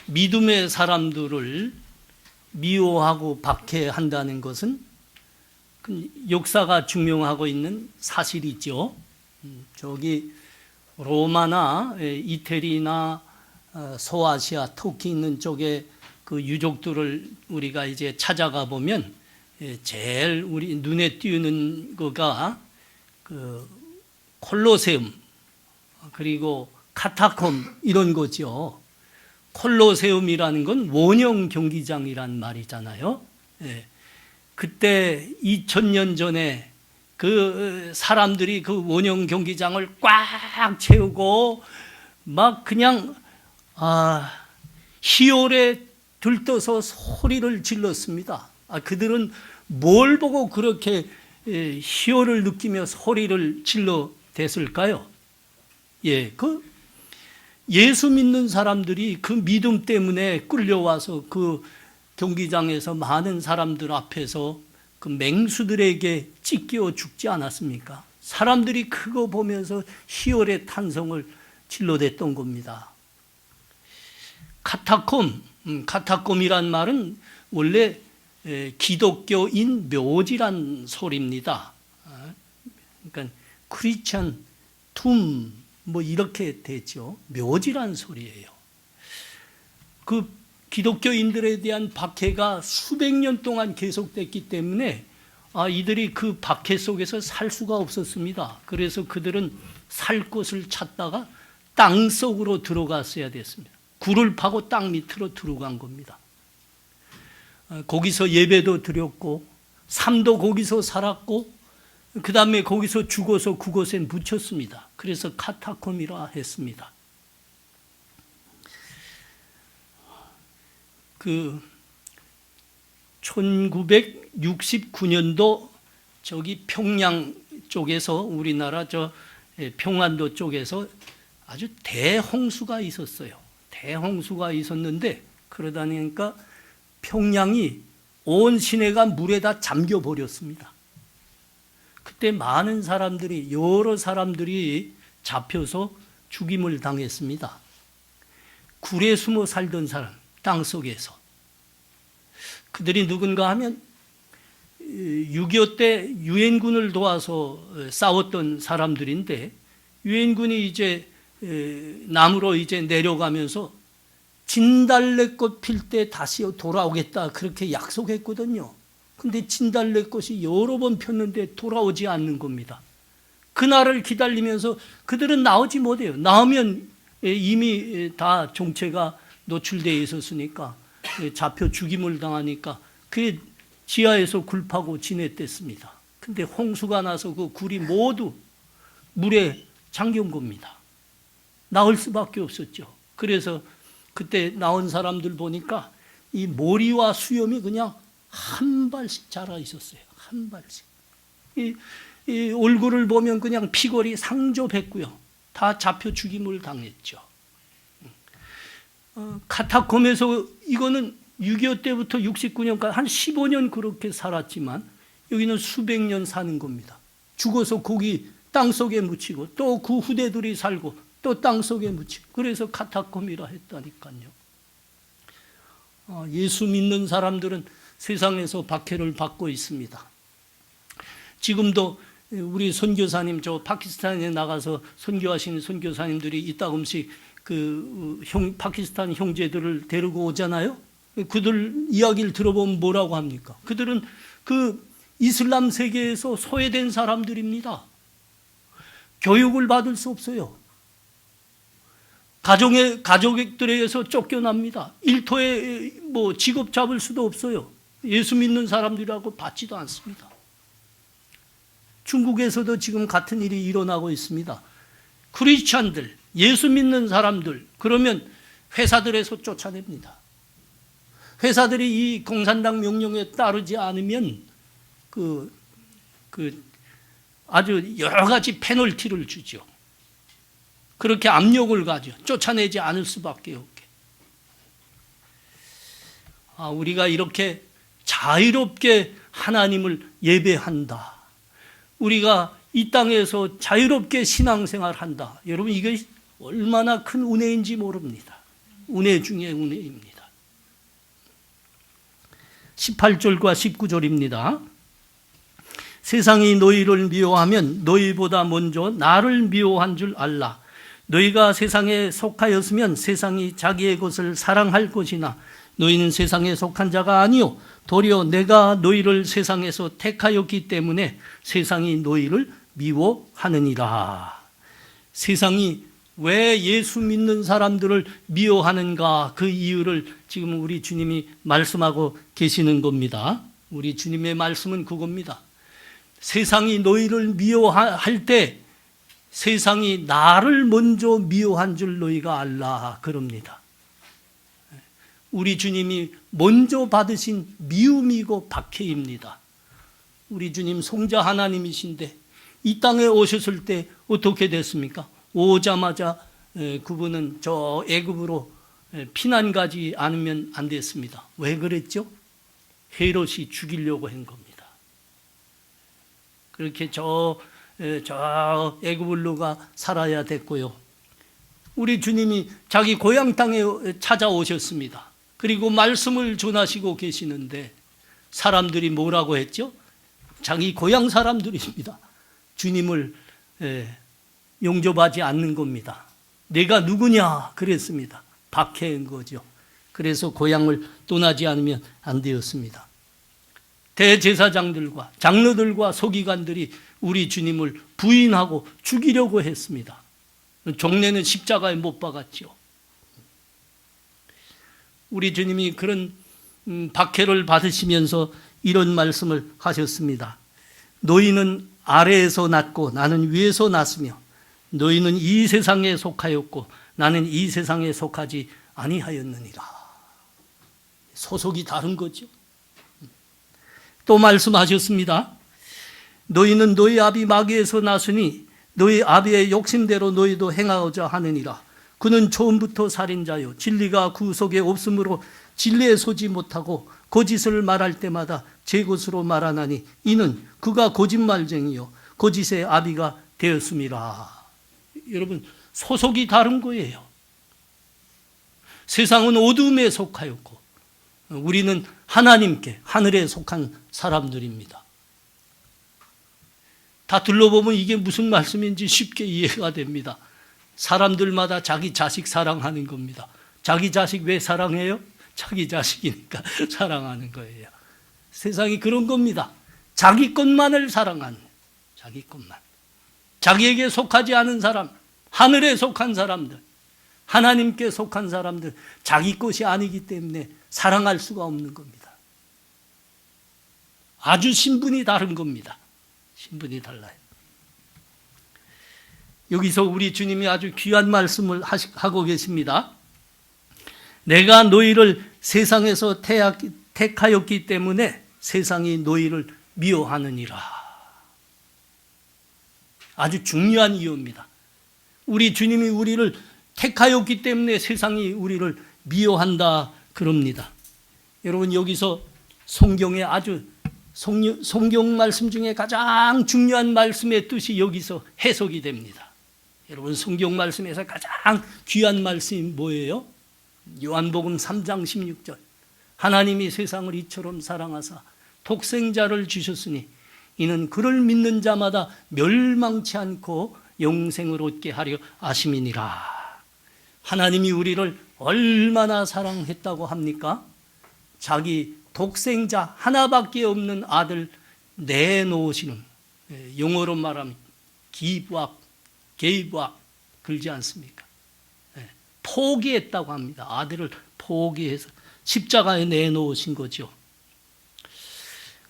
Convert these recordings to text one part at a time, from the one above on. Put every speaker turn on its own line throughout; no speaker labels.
믿음의 사람들을 미워하고 박해한다는 것은 역사가 증명하고 있는 사실이죠. 저기 로마나 이태리나 소아시아, 터키 있는 쪽에 그 유족들을 우리가 이제 찾아가 보면 제일 우리 눈에 띄는 거가 그 콜로세움 그리고 카타콤 이런 거죠. 콜로세움이라는 건 원형 경기장이란 말이잖아요. 그때 2000년 전에 그 사람들이 그 원형 경기장을 꽉 채우고 막 그냥 희열에 들떠서 소리를 질렀습니다. 그들은 뭘 보고 그렇게 희열을 느끼며 소리를 질러댔을까요? 예수 믿는 사람들이 그 믿음 때문에 끌려와서 그 경기장에서 많은 사람들 앞에서 그 맹수들에게 찢겨 죽지 않았습니까? 사람들이 그거 보면서 희열의 탄성을 질러댔던 겁니다. 카타콤이란 말은 원래 기독교인 묘지란 소리입니다. 그러니까 크리스천 툼 뭐 이렇게 되죠. 묘지란 소리예요. 그 기독교인들에 대한 박해가 수백 년 동안 계속됐기 때문에 이들이 그 박해 속에서 살 수가 없었습니다. 그래서 그들은 살 곳을 찾다가 땅 속으로 들어갔어야 됐습니다. 굴을 파고 땅 밑으로 들어간 겁니다. 거기서 예배도 드렸고 삶도 거기서 살았고 그 다음에 거기서 죽어서 그곳에 묻혔습니다. 그래서 카타콤이라 했습니다. 그 1969년도 저기 평양 쪽에서 우리나라 저 평안도 쪽에서 아주 대홍수가 있었어요. 대홍수가 있었는데 그러다 보니까 평양이 온 시내가 물에 다 잠겨 버렸습니다. 그때 많은 사람들이 여러 사람들이 잡혀서 죽임을 당했습니다. 굴에 숨어 살던 사람 땅 속에서 그들이 누군가 하면 6.25 때 유엔군을 도와서 싸웠던 사람들인데 유엔군이 이제 남으로 이제 내려가면서 진달래꽃 필 때 다시 돌아오겠다 그렇게 약속했거든요. 근데 진달래꽃이 여러 번 폈는데 돌아오지 않는 겁니다. 그날을 기다리면서 그들은 나오지 못해요. 나오면 이미 다 정체가 노출되어 있었으니까 잡혀 죽임을 당하니까 그 지하에서 굴 파고 지냈댔습니다. 근데 홍수가 나서 그 굴이 모두 물에 잠긴 겁니다. 나올 수밖에 없었죠. 그래서 그때 나온 사람들 보니까 이 모리와 수염이 그냥 한 발씩 자라 있었어요. 한 발씩. 이 얼굴을 보면 그냥 피골이 상접했고요. 다 잡혀 죽임을 당했죠. 카타콤에서 이거는 6.25 때부터 69년까지 한 15년 그렇게 살았지만 여기는 수백 년 사는 겁니다. 죽어서 거기 땅속에 묻히고 또 그 후대들이 살고 또 땅속에 묻히고 그래서 카타콤이라 했다니까요. 예수 믿는 사람들은 세상에서 박해를 받고 있습니다. 지금도 우리 선교사님 저 파키스탄에 나가서 선교하시는 선교사님들이 이따금씩 그 파키스탄 형제들을 데리고 오잖아요. 그들 이야기를 들어보면 뭐라고 합니까? 그들은 그 이슬람 세계에서 소외된 사람들입니다. 교육을 받을 수 없어요. 가족들에게서 쫓겨납니다. 일터에 뭐 직업 잡을 수도 없어요. 예수 믿는 사람들이라고 받지도 않습니다. 중국에서도 지금 같은 일이 일어나고 있습니다. 크리스찬들, 예수 믿는 사람들, 그러면 회사들에서 쫓아냅니다. 회사들이 이 공산당 명령에 따르지 않으면 아주 여러 가지 페널티를 주죠. 그렇게 압력을 가죠. 쫓아내지 않을 수밖에 없게. 우리가 이렇게 자유롭게 하나님을 예배한다. 우리가 이 땅에서 자유롭게 신앙생활한다. 여러분 이게 얼마나 큰 은혜인지 모릅니다. 은혜 중에 은혜입니다. 18절과 19절입니다. 세상이 너희를 미워하면 너희보다 먼저 나를 미워한 줄 알라. 너희가 세상에 속하였으면 세상이 자기의 것을 사랑할 것이나 너희는 세상에 속한 자가 아니요 도리어 내가 너희를 세상에서 택하였기 때문에 세상이 너희를 미워하느니라. 세상이 왜 예수 믿는 사람들을 미워하는가, 그 이유를 지금 우리 주님이 말씀하고 계시는 겁니다. 우리 주님의 말씀은 그겁니다. 세상이 너희를 미워할 때 세상이 나를 먼저 미워한 줄 너희가 알라, 그럽니다. 우리 주님이 먼저 받으신 미움이고 박해입니다. 우리 주님 성자 하나님이신데 이 땅에 오셨을 때 어떻게 됐습니까? 오자마자 그분은 저 애굽으로 피난 가지 않으면 안 됐습니다. 왜 그랬죠? 헤롯이 죽이려고 한 겁니다. 그렇게 저 애굽으로가 살아야 됐고요. 우리 주님이 자기 고향 땅에 찾아오셨습니다. 그리고 말씀을 전하시고 계시는데 사람들이 뭐라고 했죠? 자기 고향 사람들입니다. 주님을 용접하지 않는 겁니다. 내가 누구냐 그랬습니다. 박해한 거죠. 그래서 고향을 떠나지 않으면 안 되었습니다. 대제사장들과 장로들과 서기관들이 우리 주님을 부인하고 죽이려고 했습니다. 종례는 십자가에 못 박았죠. 우리 주님이 그런 박해를 받으시면서 이런 말씀을 하셨습니다. 너희는 아래에서 났고 나는 위에서 났으며 너희는 이 세상에 속하였고 나는 이 세상에 속하지 아니하였느니라. 소속이 다른 거죠. 또 말씀하셨습니다. 너희는 너희 아비 마귀에서 났으니 너희 아비의 욕심대로 너희도 행하고자 하느니라. 그는 처음부터 살인자요 진리가 그 속에 없으므로 진리에 서지 못하고 거짓을 말할 때마다 제 것으로 말하나니 이는 그가 거짓말쟁이요 거짓의 아비가 되었음이라. 여러분, 소속이 다른 거예요. 세상은 어둠에 속하였고 우리는 하나님께 하늘에 속한 사람들입니다. 다 둘러보면 이게 무슨 말씀인지 쉽게 이해가 됩니다. 사람들마다 자기 자식 사랑하는 겁니다. 자기 자식 왜 사랑해요? 자기 자식이니까 사랑하는 거예요. 세상이 그런 겁니다. 자기 것만을 사랑하는, 자기 것만. 자기에게 속하지 않은 사람, 하늘에 속한 사람들, 하나님께 속한 사람들, 자기 것이 아니기 때문에 사랑할 수가 없는 겁니다. 아주 신분이 다른 겁니다. 신분이 달라요. 여기서 우리 주님이 아주 귀한 말씀을 하고 계십니다. 내가 너희를 세상에서 택하였기 때문에 세상이 너희를 미워하느니라. 아주 중요한 이유입니다. 우리 주님이 우리를 택하였기 때문에 세상이 우리를 미워한다 그럽니다. 여러분, 여기서 성경의 아주 성경 말씀 중에 가장 중요한 말씀의 뜻이 여기서 해석이 됩니다. 여러분, 성경 말씀에서 가장 귀한 말씀이 뭐예요? 요한복음 3장 16절. 하나님이 세상을 이처럼 사랑하사 독생자를 주셨으니 이는 그를 믿는 자마다 멸망치 않고 영생을 얻게 하려 하심이니라. 하나님이 우리를 얼마나 사랑했다고 합니까? 자기 독생자 하나밖에 없는 아들 내놓으시는, 영어로 말하면 gave up 그러지 않습니까? 포기했다고 합니다. 아들을 포기해서 십자가에 내놓으신 거죠.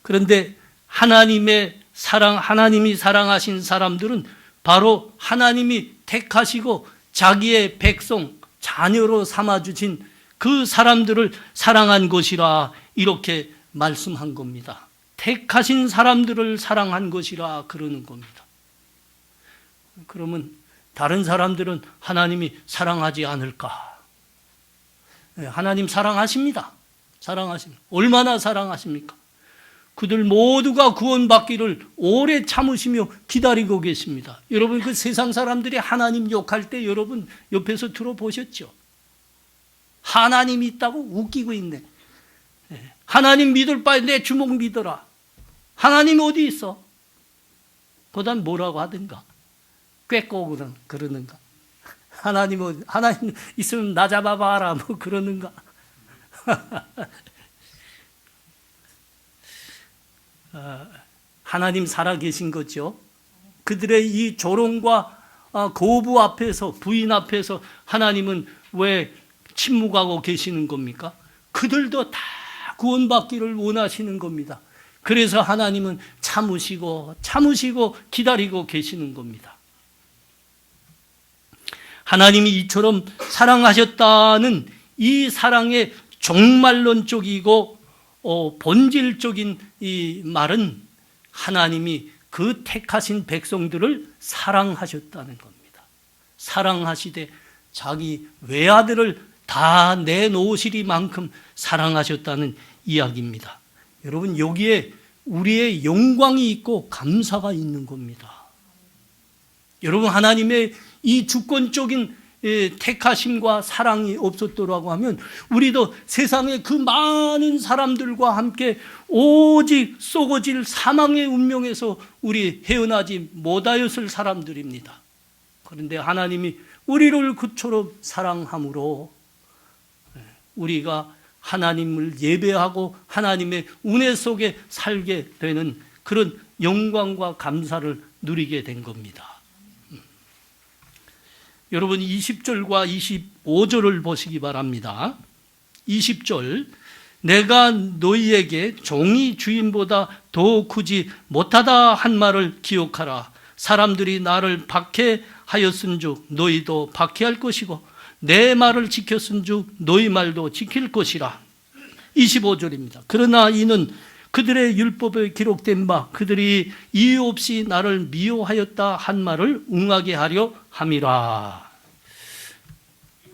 그런데 하나님이 사랑하신 사람들은 바로 하나님이 택하시고 자기의 백성, 자녀로 삼아주신 그 사람들을 사랑한 것이라 이렇게 말씀한 겁니다. 택하신 사람들을 사랑한 것이라 그러는 겁니다. 그러면 다른 사람들은 하나님이 사랑하지 않을까? 하나님 사랑하십니다. 사랑하십니다. 얼마나 사랑하십니까? 그들 모두가 구원받기를 오래 참으시며 기다리고 계십니다. 여러분, 그 세상 사람들이 하나님 욕할 때 여러분 옆에서 들어보셨죠? 하나님이 있다고 웃기고 있네. 하나님 믿을 바에 내 주먹 믿어라. 하나님 어디 있어? 그다음 뭐라고 하든가. 꾀꼬고 그러는가. 하나님 있으면 나 잡아봐라 뭐 그러는가. 하나님 살아계신 거죠. 그들의 이 조롱과 고부 앞에서, 부인 앞에서 하나님은 왜 침묵하고 계시는 겁니까? 그들도 다 구원받기를 원하시는 겁니다. 그래서 하나님은 참으시고 기다리고 계시는 겁니다. 하나님이 이처럼 사랑하셨다는 이 사랑의 종말론적이고 본질적인 이 말은 하나님이 그 택하신 백성들을 사랑하셨다는 겁니다. 사랑하시되 자기 외아들을 다 내놓으시리만큼 사랑하셨다는 이야기입니다. 여러분, 여기에 우리의 영광이 있고 감사가 있는 겁니다. 여러분, 하나님의 이 주권적인 택하심과 사랑이 없었더라고 하면 우리도 세상의 그 많은 사람들과 함께 오직 썩어질 사망의 운명에서 우리 헤어나지 못하였을 사람들입니다. 그런데 하나님이 우리를 그처럼 사랑함으로 우리가 하나님을 예배하고 하나님의 은혜 속에 살게 되는 그런 영광과 감사를 누리게 된 겁니다. 여러분 20절과 25절을 보시기 바랍니다. 20절, 내가 너희에게 종이 주인보다 더 크지 못하다 한 말을 기억하라. 사람들이 나를 박해하였은즉 너희도 박해할 것이고 내 말을 지켰은즉 너희 말도 지킬 것이라. 25절입니다. 그러나 이는 그들의 율법에 기록된 바 그들이 이유 없이 나를 미워하였다 한 말을 응하게 하려 함이라.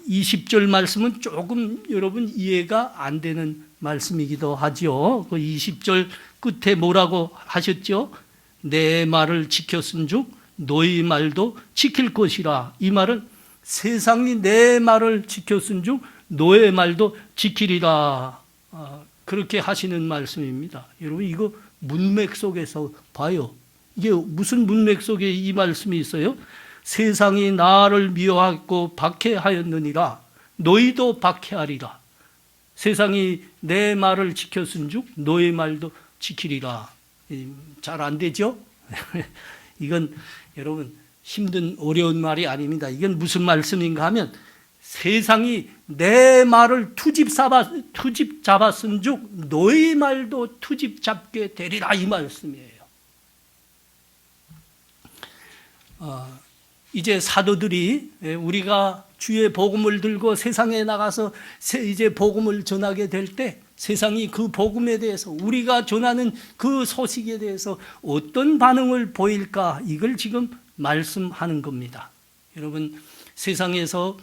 20절 말씀은 조금 여러분 이해가 안 되는 말씀이기도 하죠. 그 20절 끝에 뭐라고 하셨죠? 내 말을 지켰은즉 너희 말도 지킬 것이라. 이 말은 세상이 내 말을 지켰은즉 너의 말도 지키리라. 그렇게 하시는 말씀입니다. 여러분, 이거 문맥 속에서 봐요. 이게 무슨 문맥 속에 이 말씀이 있어요? 세상이 나를 미워하고 박해하였느니라 너희도 박해하리라. 세상이 내 말을 지켰은즉 너희 말도 지키리라. 잘 안 되죠? 이건 여러분 힘든 어려운 말이 아닙니다. 이건 무슨 말씀인가 하면 세상이 내 말을 투집 잡았은즉 너희 말도 투집 잡게 되리라, 이 말씀이에요. 이제 사도들이 우리가 주의 복음을 들고 세상에 나가서 이제 복음을 전하게 될 때 세상이 그 복음에 대해서 우리가 전하는 그 소식에 대해서 어떤 반응을 보일까, 이걸 지금 말씀하는 겁니다. 여러분, 세상에서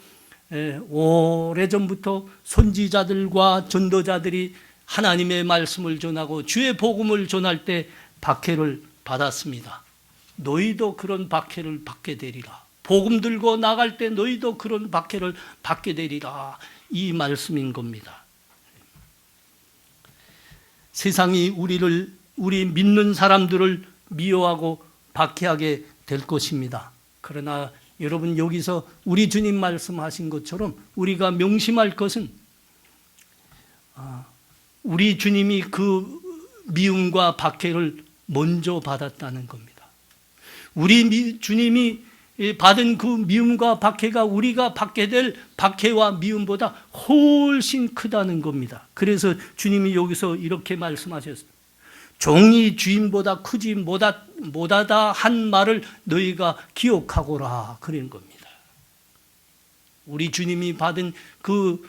오래전부터 선지자들과 전도자들이 하나님의 말씀을 전하고 주의 복음을 전할 때 박해를 받았습니다. 너희도 그런 박해를 받게 되리라. 복음 들고 나갈 때 너희도 그런 박해를 받게 되리라. 이 말씀인 겁니다. 세상이 우리 믿는 사람들을 미워하고 박해하게 될 것입니다. 그러나 여러분, 여기서 우리 주님 말씀하신 것처럼 우리가 명심할 것은 우리 주님이 그 미움과 박해를 먼저 받았다는 겁니다. 우리 주님이 받은 그 미움과 박해가 우리가 받게 될 박해와 미움보다 훨씬 크다는 겁니다. 그래서 주님이 여기서 이렇게 말씀하셨어요. 종이 주인보다 크지 못하다 한 말을 너희가 기억하거라, 그런 겁니다. 우리 주님이 받은 그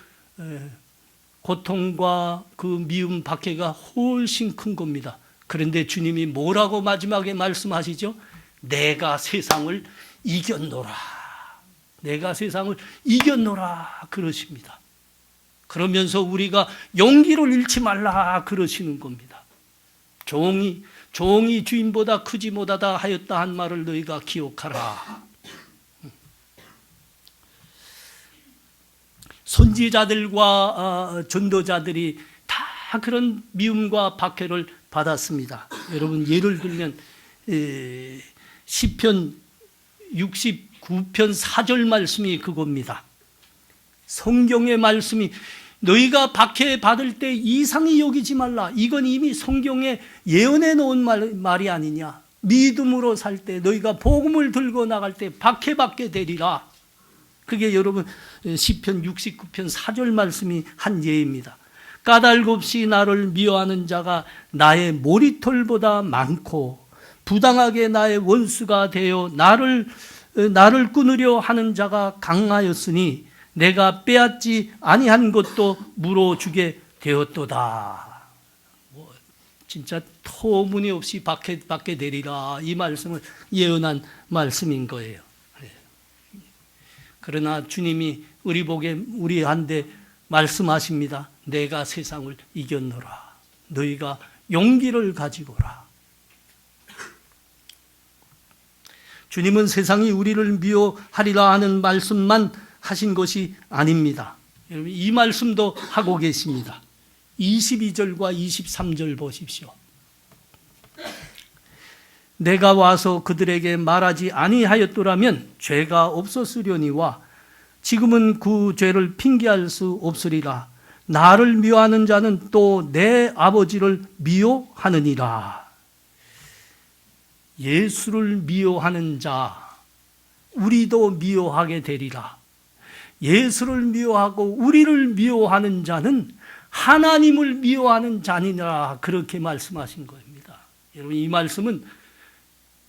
고통과 그 미움 박해가 훨씬 큰 겁니다. 그런데 주님이 뭐라고 마지막에 말씀하시죠? 내가 세상을 이겼노라. 내가 세상을 이겼노라 그러십니다. 그러면서 우리가 용기를 잃지 말라 그러시는 겁니다. 종이 주인보다 크지 못하다 하였다 한 말을 너희가 기억하라. 선지자들과 전도자들이 다 그런 미움과 박해를 받았습니다. 여러분 예를 들면 시편 69편 4절 말씀이 그겁니다. 성경의 말씀이 너희가 박해받을 때 이상히 여기지 말라. 이건 이미 성경에 예언해 놓은 말이 아니냐. 믿음으로 살 때 너희가 복음을 들고 나갈 때 박해받게 되리라. 그게 여러분 시편 69편 4절 말씀이 한 예입니다. 까닭없이 나를 미워하는 자가 나의 머리털보다 많고 부당하게 나의 원수가 되어 나를 끊으려 하는 자가 강하였으니 내가 빼앗지 아니한 것도 물어주게 되었도다. 진짜 터무니없이 박해받게 되리라. 이 말씀을 예언한 말씀인 거예요. 그러나 주님이 우리한테 말씀하십니다. 내가 세상을 이겼노라. 너희가 용기를 가지고라. 주님은 세상이 우리를 미워하리라 하는 말씀만 하신 것이 아닙니다. 여러분 이 말씀도 하고 계십니다. 22절과 23절 보십시오. 내가 와서 그들에게 말하지 아니하였더라면 죄가 없었으려니와 지금은 그 죄를 핑계할 수 없으리라. 나를 미워하는 자는 또 내 아버지를 미워하느니라. 예수를 미워하는 자, 우리도 미워하게 되리라. 예수를 미워하고 우리를 미워하는 자는 하나님을 미워하는 자니라. 그렇게 말씀하신 겁니다. 여러분 이 말씀은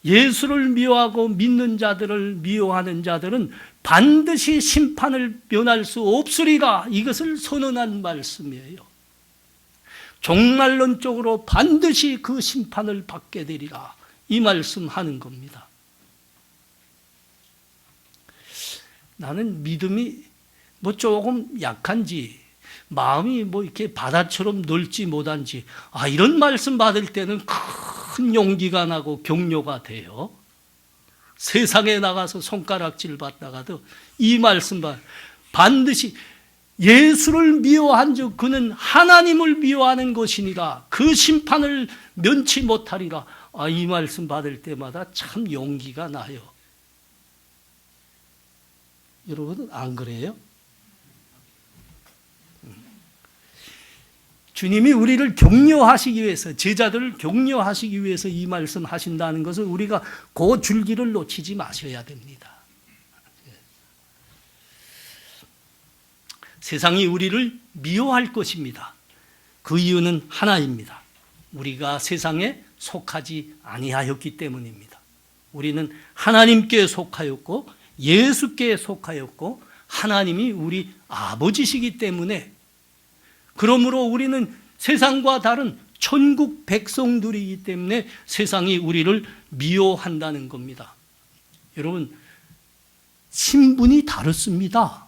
예수를 미워하고 믿는 자들을 미워하는 자들은 반드시 심판을 면할 수 없으리라. 이것을 선언한 말씀이에요. 종말론적으로 반드시 그 심판을 받게 되리라. 이 말씀하는 겁니다. 나는 믿음이 조금 약한지 마음이 이렇게 바다처럼 넓지 못한지 이런 말씀 받을 때는 큰 용기가 나고 격려가 돼요. 세상에 나가서 손가락질 받다가도 이 말씀 반드시 예수를 미워한 즉 그는 하나님을 미워하는 것이니라. 그 심판을 면치 못하리라. 이 말씀 받을 때마다 참 용기가 나요. 여러분 안 그래요? 주님이 우리를 격려하시기 위해서, 제자들을 격려하시기 위해서 이 말씀 하신다는 것을 우리가 그 줄기를 놓치지 마셔야 됩니다. 세상이 우리를 미워할 것입니다. 그 이유는 하나입니다. 우리가 세상에 속하지 아니하였기 때문입니다. 우리는 하나님께 속하였고 예수께 속하였고 하나님이 우리 아버지시기 때문에, 그러므로 우리는 세상과 다른 천국 백성들이기 때문에 세상이 우리를 미워한다는 겁니다. 여러분 신분이 다릅니다.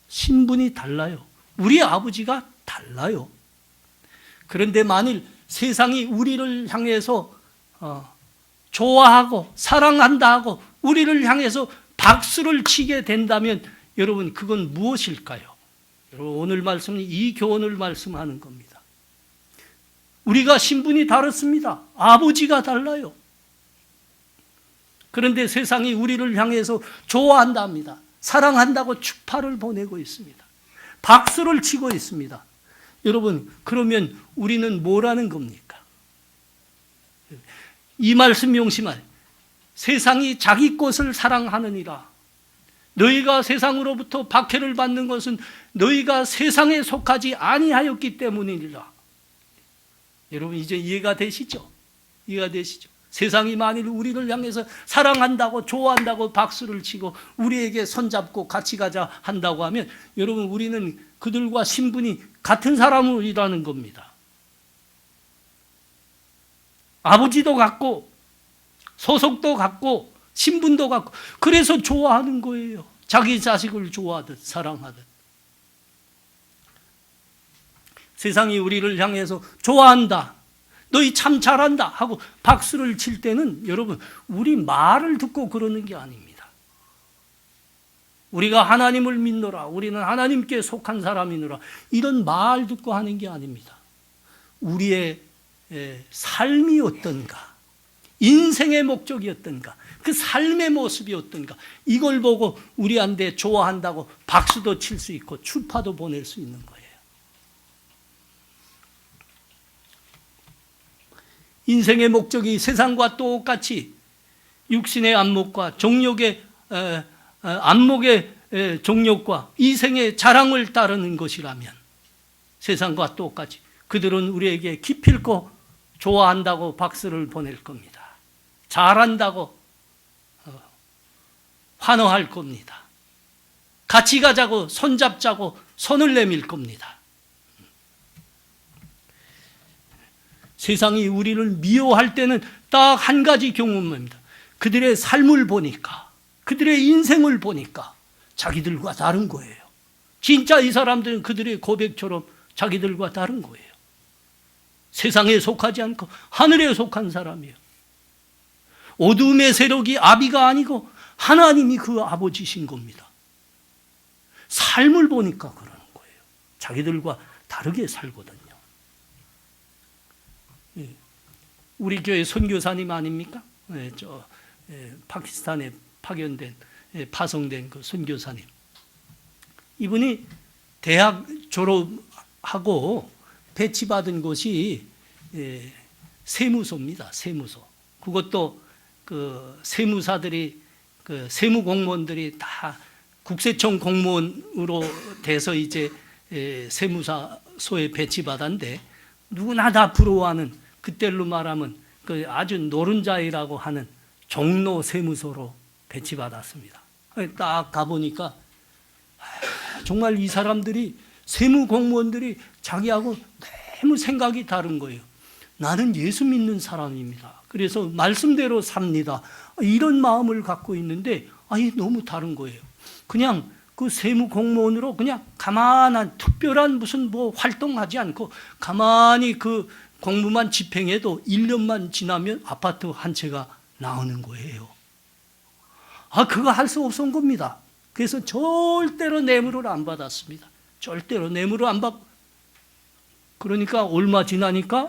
신분이 달라요. 우리 아버지가 달라요. 그런데 만일 세상이 우리를 향해서 좋아하고 사랑한다 하고 우리를 향해서 박수를 치게 된다면 여러분 그건 무엇일까요? 여러분 오늘 말씀은 이 교훈을 말씀하는 겁니다. 우리가 신분이 다릅니다. 아버지가 달라요. 그런데 세상이 우리를 향해서 좋아한답니다. 사랑한다고 축파를 보내고 있습니다. 박수를 치고 있습니다. 여러분 그러면 우리는 뭐라는 겁니까? 이 말씀 명심하세요. 세상이 자기 것을 사랑하느니라. 너희가 세상으로부터 박해를 받는 것은 너희가 세상에 속하지 아니하였기 때문이니라. 여러분 이제 이해가 되시죠? 이해가 되시죠? 세상이 만일 우리를 향해서 사랑한다고 좋아한다고 박수를 치고 우리에게 손잡고 같이 가자 한다고 하면 여러분 우리는 그들과 신분이 같은 사람이라는 겁니다. 아버지도 같고 소속도 같고 신분도 같고 그래서 좋아하는 거예요. 자기 자식을 좋아하듯 사랑하듯. 세상이 우리를 향해서 좋아한다, 너희 참 잘한다 하고 박수를 칠 때는 여러분 우리 말을 듣고 그러는 게 아닙니다. 우리가 하나님을 믿노라, 우리는 하나님께 속한 사람이노라, 이런 말 듣고 하는 게 아닙니다. 우리의 삶이 어떤가, 인생의 목적이 어떤가, 그 삶의 모습이 어떤가, 이걸 보고 우리한테 좋아한다고 박수도 칠 수 있고 추파도 보낼 수 있는 거예요. 인생의 목적이 세상과 똑같이 육신의 안목과 정욕의 안목의 정욕과 이생의 자랑을 따르는 것이라면 세상과 똑같이 그들은 우리에게 기필코 좋아한다고 박수를 보낼 겁니다. 잘한다고 환호할 겁니다. 같이 가자고 손잡자고 손을 내밀 겁니다. 세상이 우리를 미워할 때는 딱 한 가지 경험입니다. 그들의 삶을 보니까, 그들의 인생을 보니까 자기들과 다른 거예요. 진짜 이 사람들은 그들의 고백처럼 자기들과 다른 거예요. 세상에 속하지 않고 하늘에 속한 사람이에요. 어둠의 세력이 아비가 아니고 하나님이 그 아버지신 겁니다. 삶을 보니까 그러는 거예요. 자기들과 다르게 살거든요. 우리 교회 선교사님 아닙니까? 파키스탄에 파견된, 파송된 그 선교사님. 이분이 대학 졸업하고 배치받은 곳이 세무소입니다. 세무소. 그것도 그 세무사들이, 그 세무공무원들이 다 국세청 공무원으로 돼서 이제 세무사소에 배치받았는데 누구나 다 부러워하는, 그때로 말하면 그 아주 노른자이라고 하는 종로 세무소로 배치받았습니다. 딱 가보니까 정말 이 사람들이, 세무공무원들이 자기하고 너무 생각이 다른 거예요. 나는 예수 믿는 사람입니다. 그래서 말씀대로 삽니다. 이런 마음을 갖고 있는데 너무 다른 거예요. 그냥 그 세무공무원으로 그냥 가만한 특별한 무슨 뭐 활동하지 않고 가만히 그 공부만 집행해도 1년만 지나면 아파트 한 채가 나오는 거예요. 그거 할 수 없었던 겁니다. 그래서 절대로 뇌물을 안 받았습니다. 절대로 뇌물을 안 받고, 그러니까 얼마 지나니까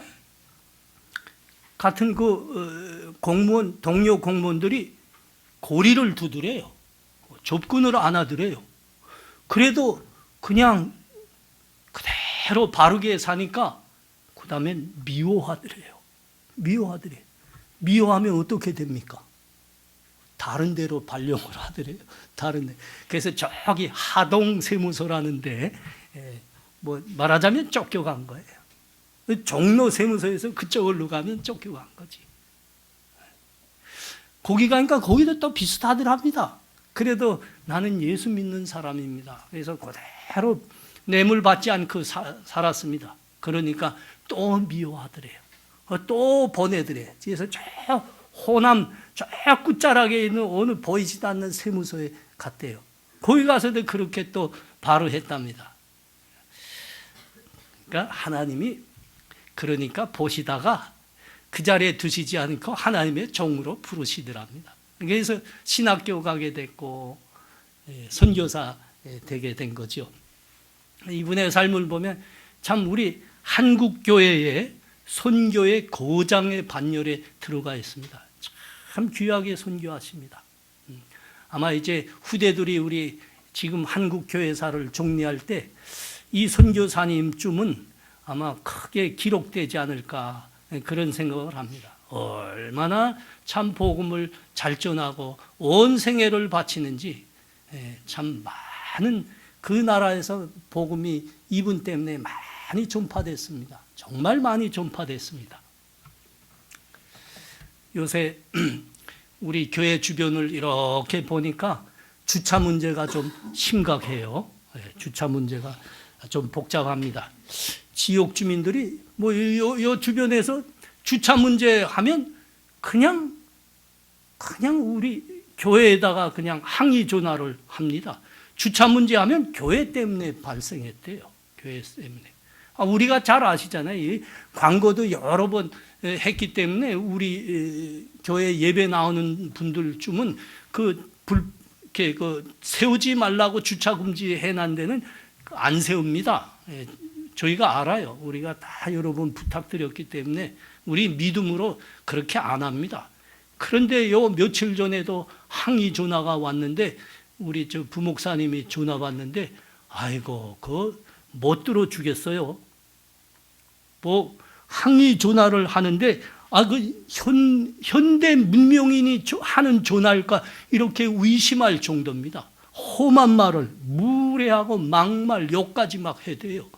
같은 그 공무원, 동료 공무원들이 고리를 두드려요. 접근을 안 하더래요. 그래도 그냥 그대로 바르게 사니까 그 다음엔 미워하더래요. 미워하더래요. 미워하면 어떻게 됩니까? 다른 데로 발령을 하더래요. 다른 데. 그래서 저기 하동 세무소라는데 뭐 말하자면 쫓겨간 거예요. 종로 세무소에서 그쪽으로 가면 쫓겨간 거지. 거기 가니까 거기도 또 비슷하더랍니다. 그래도 나는 예수 믿는 사람입니다. 그래서 그대로 뇌물 받지 않고 살았습니다. 그러니까 또 미워하더래요. 또 보내더래요. 그래서 저 호남 저 끝자락에 있는 어느 보이지도 않는 세무소에 갔대요. 거기 가서도 그렇게 또 바로 했답니다. 그러니까 하나님이 그러니까 보시다가 그 자리에 두시지 않고 하나님의 종으로 부르시더랍니다. 그래서 신학교 가게 됐고 선교사 되게 된 거죠. 이분의 삶을 보면 참 우리 한국 교회의 선교의 고장의 반열에 들어가 있습니다. 참 귀하게 선교하십니다. 아마 이제 후대들이 우리 지금 한국 교회사를 정리할 때 이 선교사님쯤은 아마 크게 기록되지 않을까 그런 생각을 합니다. 얼마나 참 복음을 잘 전하고 온 생애를 바치는지 참 많은 그 나라에서 복음이 이분 때문에 많이 전파됐습니다. 정말 많이 전파됐습니다. 요새 우리 교회 주변을 이렇게 보니까 주차 문제가 좀 심각해요. 주차 문제가 좀 복잡합니다. 지역 주민들이 뭐 요 주변에서 주차 문제 하면 그냥 우리 교회에다가 그냥 항의 전화를 합니다. 주차 문제 하면 교회 때문에 발생했대요. 교회 때문에. 우리가 잘 아시잖아요. 이 광고도 여러 번 했기 때문에 우리 교회 예배 나오는 분들쯤은 그 이렇게 세우지 말라고 주차 금지 해놓은 데는 안 세웁니다. 예, 저희가 알아요. 우리가 다 여러 번 부탁드렸기 때문에 우리 믿음으로 그렇게 안 합니다. 그런데 요 며칠 전에도 항의 전화가 왔는데 우리 저 부목사님이 전화 받는데 아이고 못 들어주겠어요. 뭐 항의 전화를 하는데 현대 문명인이 하는 전화일까 이렇게 의심할 정도입니다. 험한 말을 무례하고 막말 욕까지 막 해대요.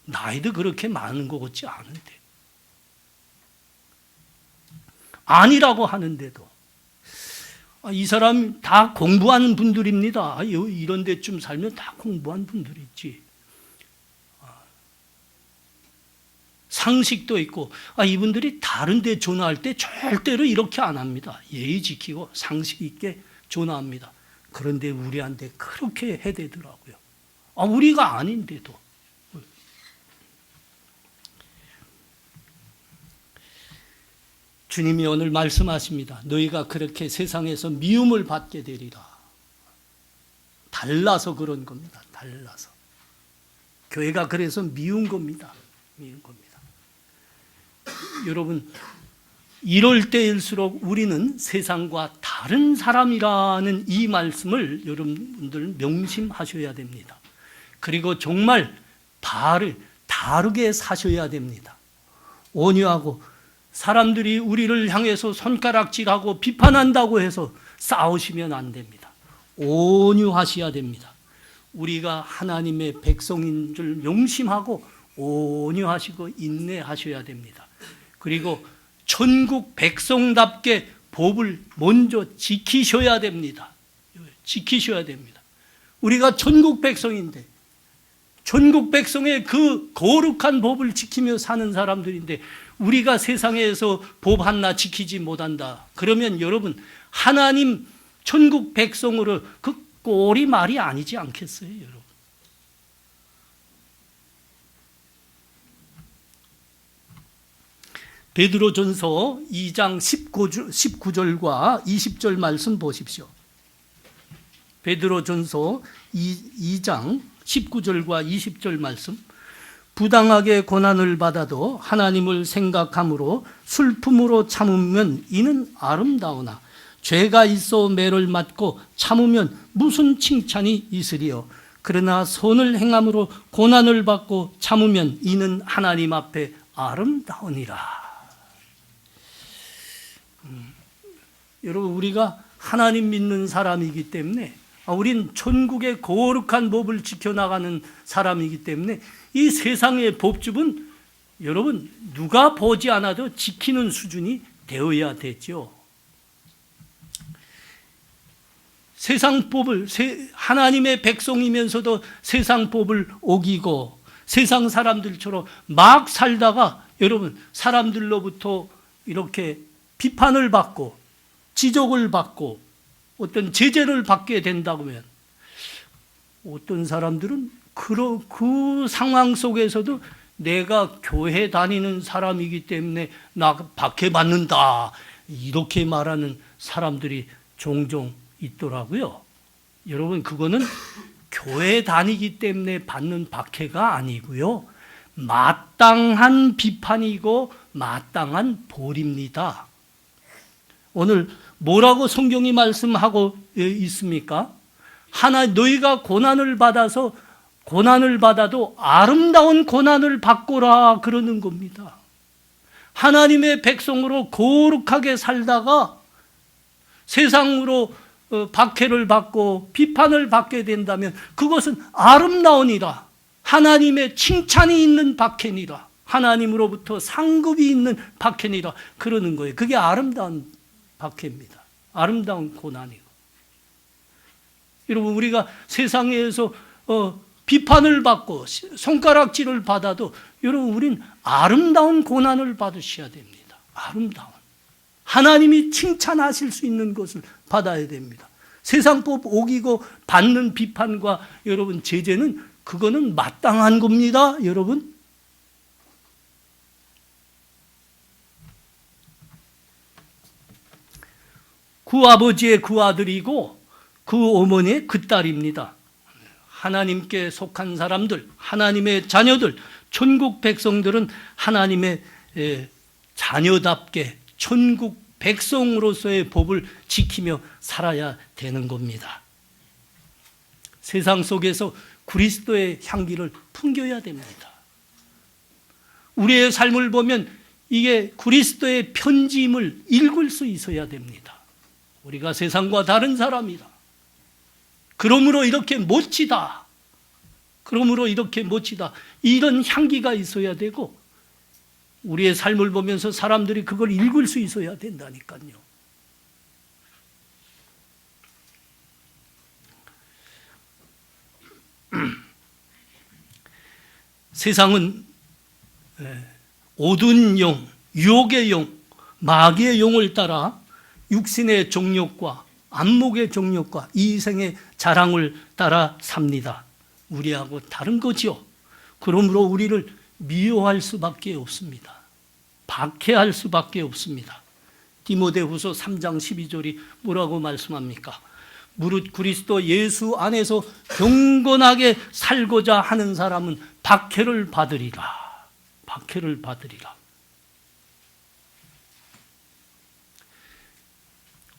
나이도 그렇게 많은 것 같지 않은데 아니라고 하는데도 이 사람 다 공부하는 분들입니다. 이런 데쯤 살면 다 공부한 분들이지. 상식도 있고 이분들이 다른 데 전화할 때 절대로 이렇게 안 합니다. 예의 지키고 상식 있게 전화합니다. 그런데 우리한테 그렇게 해대더라고요. 우리가 아닌데도. 주님이 오늘 말씀하십니다. 너희가 그렇게 세상에서 미움을 받게 되리라. 달라서 그런 겁니다. 달라서. 교회가 그래서 미운 겁니다. 미운 겁니다. 여러분, 이럴 때일수록 우리는 세상과 다른 사람이라는 이 말씀을 여러분들 명심하셔야 됩니다. 그리고 정말 다르게 사셔야 됩니다. 온유하고 사람들이 우리를 향해서 손가락질하고 비판한다고 해서 싸우시면 안 됩니다. 온유하셔야 됩니다. 우리가 하나님의 백성인 줄 명심하고 온유하시고 인내하셔야 됩니다. 그리고 천국 백성답게 법을 먼저 지키셔야 됩니다. 지키셔야 됩니다. 우리가 천국 백성인데 천국 백성의 그 거룩한 법을 지키며 사는 사람들인데 우리가 세상에서 법 하나 지키지 못한다. 그러면 여러분 하나님 천국 백성으로 그 꼴이 말이 아니지 않겠어요, 여러분? 베드로전서 2장 19절과 20절 말씀 보십시오. 베드로전서 2장 19절과 20절 말씀. 부당하게 고난을 받아도 하나님을 생각함으로 슬픔으로 참으면 이는 아름다우나 죄가 있어 매를 맞고 참으면 무슨 칭찬이 있으리요. 그러나 선을 행함으로 고난을 받고 참으면 이는 하나님 앞에 아름다우니라. 여러분 우리가 하나님 믿는 사람이기 때문에 우린 천국의 거룩한 법을 지켜나가는 사람이기 때문에 이 세상의 법집은 여러분 누가 보지 않아도 지키는 수준이 되어야 되죠. 세상 법을 하나님의 백성이면서도 세상 법을 어기고 세상 사람들처럼 막 살다가 여러분 사람들로부터 이렇게 비판을 받고 지적을 받고 어떤 제재를 받게 된다면 어떤 사람들은 그 상황 속에서도 내가 교회 다니는 사람이기 때문에 나 박해받는다 이렇게 말하는 사람들이 종종 있더라고요. 여러분 그거는 교회 다니기 때문에 받는 박해가 아니고요. 마땅한 비판이고 마땅한 벌입니다. 오늘 뭐라고 성경이 말씀하고 있습니까? 너희가 고난을 받아도 아름다운 고난을 받거라 그러는 겁니다. 하나님의 백성으로 거룩하게 살다가 세상으로 박해를 받고 비판을 받게 된다면 그것은 아름다우니라. 하나님의 칭찬이 있는 박해니라. 하나님으로부터 상급이 있는 박해니라 그러는 거예요. 그게 아름다운 박해입니다. 아름다운 고난이고. 여러분 우리가 세상에서 비판을 받고 손가락질을 받아도 여러분 우린 아름다운 고난을 받으셔야 됩니다. 아름다운. 하나님이 칭찬하실 수 있는 것을 받아야 됩니다. 세상법 어기고 받는 비판과 여러분 제재는 그거는 마땅한 겁니다. 여러분. 그 아버지의 그 아들이고 그 어머니의 그 딸입니다. 하나님께 속한 사람들, 하나님의 자녀들, 천국 백성들은 하나님의 자녀답게 천국 백성으로서의 법을 지키며 살아야 되는 겁니다. 세상 속에서 그리스도의 향기를 풍겨야 됩니다. 우리의 삶을 보면 이게 그리스도의 편지임을 읽을 수 있어야 됩니다. 우리가 세상과 다른 사람이다. 그러므로 이렇게 멋지다. 그러므로 이렇게 멋지다. 이런 향기가 있어야 되고 우리의 삶을 보면서 사람들이 그걸 읽을 수 있어야 된다니까요. 세상은 어두운 영, 유혹의 영, 마귀의 영을 따라 육신의 정욕과 안목의 정욕과 이생의 자랑을 따라 삽니다. 우리하고 다른 거지요. 그러므로 우리를 미워할 수밖에 없습니다. 박해할 수밖에 없습니다. 디모데후서 3장 12절이 뭐라고 말씀합니까? 무릇 그리스도 예수 안에서 경건하게 살고자 하는 사람은 박해를 받으리라. 박해를 받으리라.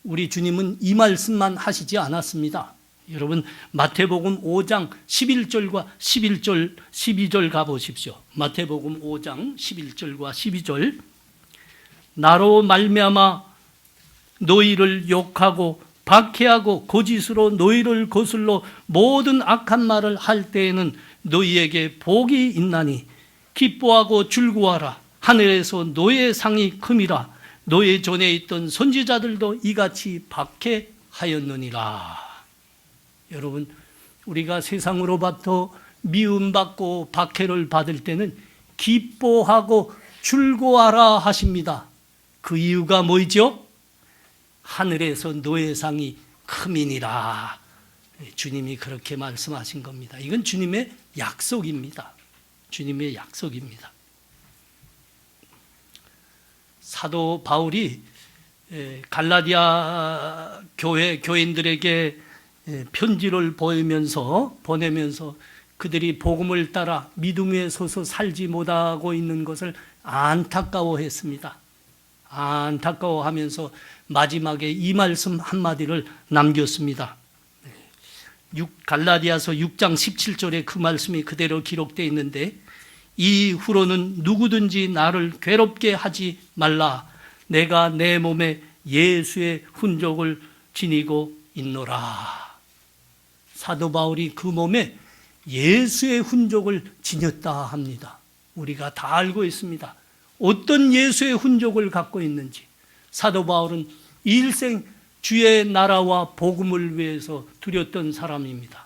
우리 주님은 이 말씀만 하시지 않았습니다. 여러분 마태복음 5장 11절과 12절 가보십시오. 마태복음 5장 11절과 12절. 나로 말미암아 너희를 욕하고 박해하고 거짓으로 너희를 거슬러 모든 악한 말을 할 때에는 너희에게 복이 있나니 기뻐하고 즐거워하라. 하늘에서 너희의 상이 큼이라. 너희 전에 있던 선지자들도 이같이 박해하였느니라. 여러분 우리가 세상으로부터 미움받고 박해를 받을 때는 기뻐하고 즐거워하라 하십니다. 그 이유가 뭐죠? 하늘에서 너의 상이 크민이라. 주님이 그렇게 말씀하신 겁니다. 이건 주님의 약속입니다. 주님의 약속입니다. 사도 바울이 갈라디아 교인들에게 편지를 보내면서 그들이 복음을 따라 믿음에 서서 살지 못하고 있는 것을 안타까워했습니다. 안타까워하면서 마지막에 이 말씀 한마디를 남겼습니다. 갈라디아서 6장 17절에 그 말씀이 그대로 기록되어 있는데 이후로는 누구든지 나를 괴롭게 하지 말라. 내가 내 몸에 예수의 흔적을 지니고 있노라. 사도 바울이 그 몸에 예수의 흔적을 지녔다 합니다. 우리가 다 알고 있습니다. 어떤 예수의 흔적을 갖고 있는지. 사도 바울은 일생 주의 나라와 복음을 위해서 두렸던 사람입니다.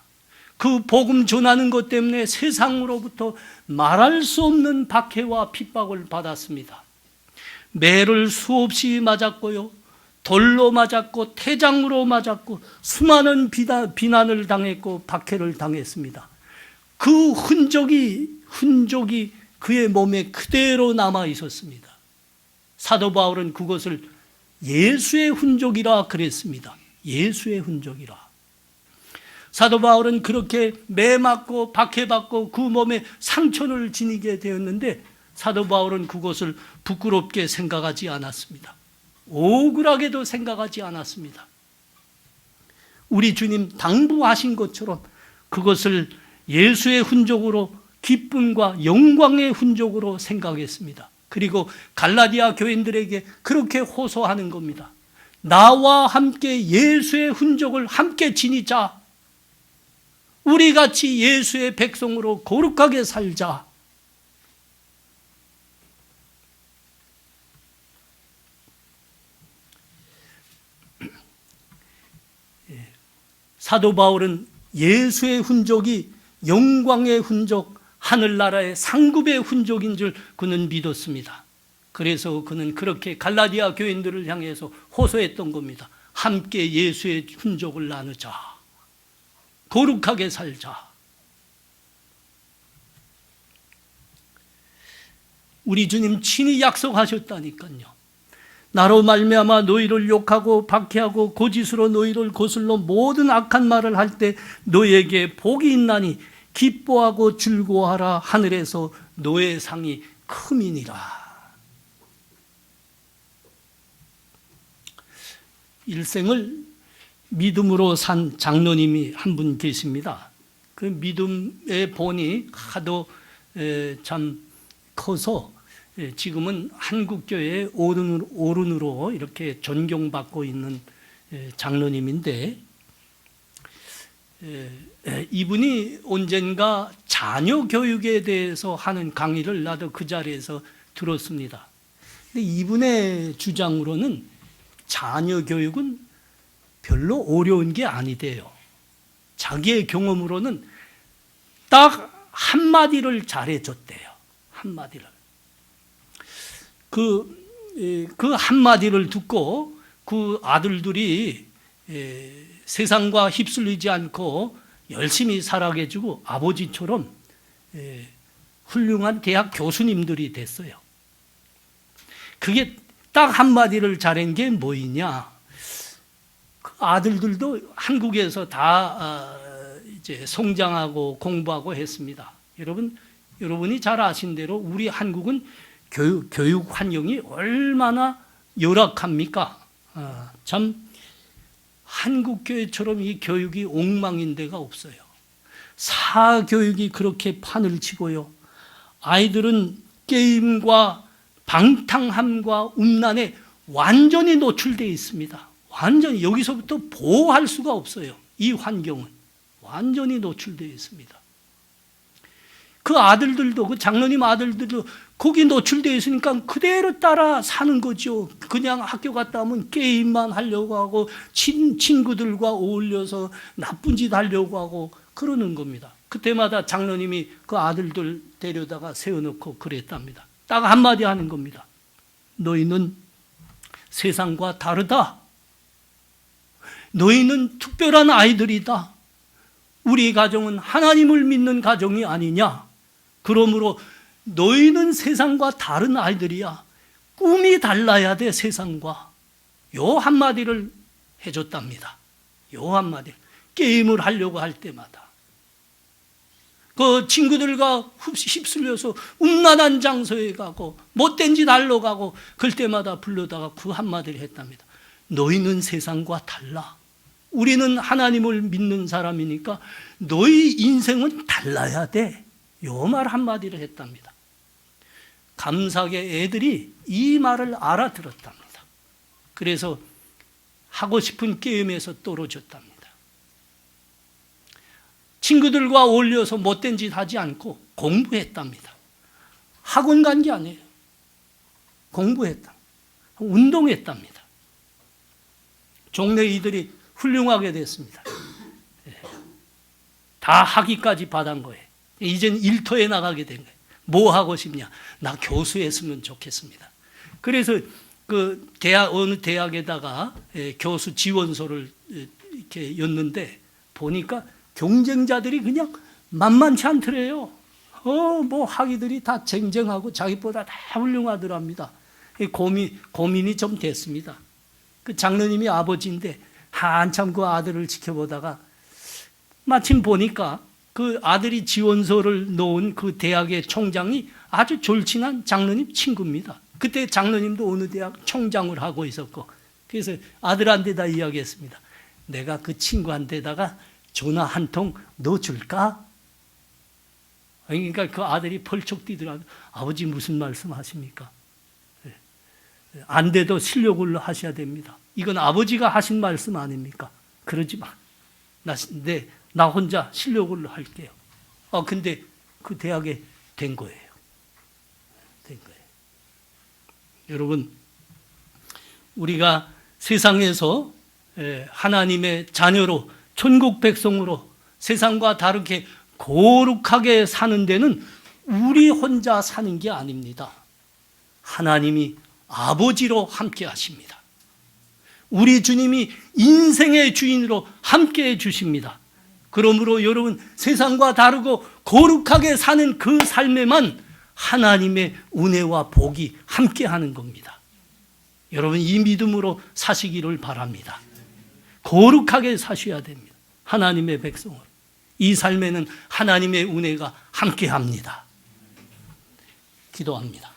그 복음 전하는 것 때문에 세상으로부터 말할 수 없는 박해와 핍박을 받았습니다. 매를 수없이 맞았고요, 돌로 맞았고 태장으로 맞았고 수많은 비난을 당했고 박해를 당했습니다. 그 흔적이 그의 몸에 그대로 남아 있었습니다. 사도 바울은 그것을 예수의 흔적이라 그랬습니다. 예수의 흔적이라. 사도 바울은 그렇게 매맞고 박해받고 그 몸에 상처를 지니게 되었는데 사도 바울은 그것을 부끄럽게 생각하지 않았습니다. 억울하게도 생각하지 않았습니다. 우리 주님 당부하신 것처럼 그것을 예수의 흔적으로 기쁨과 영광의 흔적으로 생각했습니다. 그리고 갈라디아 교인들에게 그렇게 호소하는 겁니다. 나와 함께 예수의 흔적을 함께 지니자. 우리 같이 예수의 백성으로 거룩하게 살자. 사도 바울은 예수의 흔적이 영광의 흔적, 하늘나라의 상급의 흔적인 줄 그는 믿었습니다. 그래서 그는 그렇게 갈라디아 교인들을 향해서 호소했던 겁니다. 함께 예수의 흔적을 나누자. 거룩하게 살자. 우리 주님 친히 약속하셨다니까요. 나로 말미암아 너희를 욕하고 박해하고 거짓으로 너희를 거슬러 모든 악한 말을 할 때 너희에게 복이 있나니 기뻐하고 즐거워하라. 하늘에서 너의 상이 큼이니라. 일생을 믿음으로 산 장로님이 한 분 계십니다. 그 믿음의 본이 하도 참 커서 지금은 한국교회의 어른으로 이렇게 존경받고 있는 장로님인데, 이분이 언젠가 자녀 교육에 대해서 하는 강의를 나도 그 자리에서 들었습니다. 근데 이분의 주장으로는 자녀 교육은 별로 어려운 게 아니대요. 자기의 경험으로는 딱 한마디를 잘해줬대요. 한마디를. 그 한마디를 듣고 그 아들들이 세상과 휩쓸리지 않고 열심히 살아가지고 아버지처럼 훌륭한 대학 교수님들이 됐어요. 그게 딱 한마디를 잘한 게 뭐이냐? 그 아들들도 한국에서 다 이제 성장하고 공부하고 했습니다. 여러분이 잘 아신 대로 우리 한국은 교육 환경이 얼마나 열악합니까? 참 한국 교회처럼 이 교육이 엉망인 데가 없어요. 사교육이 그렇게 판을 치고요. 아이들은 게임과 방탕함과 음란에 완전히 노출되어 있습니다. 완전히 여기서부터 보호할 수가 없어요. 이 환경은 완전히 노출되어 있습니다. 그 아들들도, 그 장로님 아들들도 거기 노출되어 있으니까 그대로 따라 사는 거죠. 그냥 학교 갔다 오면 게임만 하려고 하고 친구들과 어울려서 나쁜 짓 하려고 하고 그러는 겁니다. 그때마다 장로님이 그 아들들 데려다가 세워놓고 그랬답니다. 딱 한마디 하는 겁니다. 너희는 세상과 다르다. 너희는 특별한 아이들이다. 우리 가정은 하나님을 믿는 가정이 아니냐. 그러므로 너희는 세상과 다른 아이들이야. 꿈이 달라야 돼, 세상과. 요 한마디를 해줬답니다. 요 한마디. 게임을 하려고 할 때마다. 그 친구들과 휩쓸려서 음란한 장소에 가고 못된 짓 하러 가고 그럴 때마다 불러다가 그 한마디를 했답니다. 너희는 세상과 달라. 우리는 하나님을 믿는 사람이니까 너희 인생은 달라야 돼. 요 말 한마디를 했답니다. 감사하게 애들이 이 말을 알아들었답니다. 그래서 하고 싶은 게임에서 떨어졌답니다. 친구들과 어울려서 못된 짓 하지 않고 공부했답니다. 학원 간 게 아니에요. 공부했다. 운동했답니다. 종래 이들이 훌륭하게 됐습니다. 다 학위까지 받은 거예요. 이젠 일터에 나가게 된 거예요. 뭐 하고 싶냐? 나 교수했으면 좋겠습니다. 그래서 그 어느 대학에다가 교수 지원서를 이렇게 였는데 보니까 경쟁자들이 그냥 만만치 않더래요. 뭐 학위들이 다 쟁쟁하고 자기보다 다 훌륭하더랍니다. 고민이 좀 됐습니다. 그 장로님이 아버지인데 한참 그 아들을 지켜보다가 마침 보니까 그 아들이 지원서를 놓은 그 대학의 총장이 아주 절친한 장로님 친구입니다. 그때 장로님도 어느 대학 총장을 하고 있었고, 그래서 아들한테다 이야기했습니다. 내가 그 친구한테다가 전화 한 통 넣어줄까? 그러니까 그 아들이 펄쩍 뛰더라고요. 아버지 무슨 말씀 하십니까? 안 돼도 실력을 하셔야 됩니다. 이건 아버지가 하신 말씀 아닙니까? 그러지 마. 나 혼자 실력을 할게요. 근데 그 대학에 된 거예요. 여러분, 우리가 세상에서 하나님의 자녀로 천국 백성으로 세상과 다르게 거룩하게 사는 데는 우리 혼자 사는 게 아닙니다. 하나님이 아버지로 함께 하십니다. 우리 주님이 인생의 주인으로 함께 해 주십니다. 그러므로 여러분, 세상과 다르고 거룩하게 사는 그 삶에만 하나님의 은혜와 복이 함께 하는 겁니다. 여러분 이 믿음으로 사시기를 바랍니다. 거룩하게 사셔야 됩니다. 하나님의 백성으로. 이 삶에는 하나님의 은혜가 함께합니다. 기도합니다.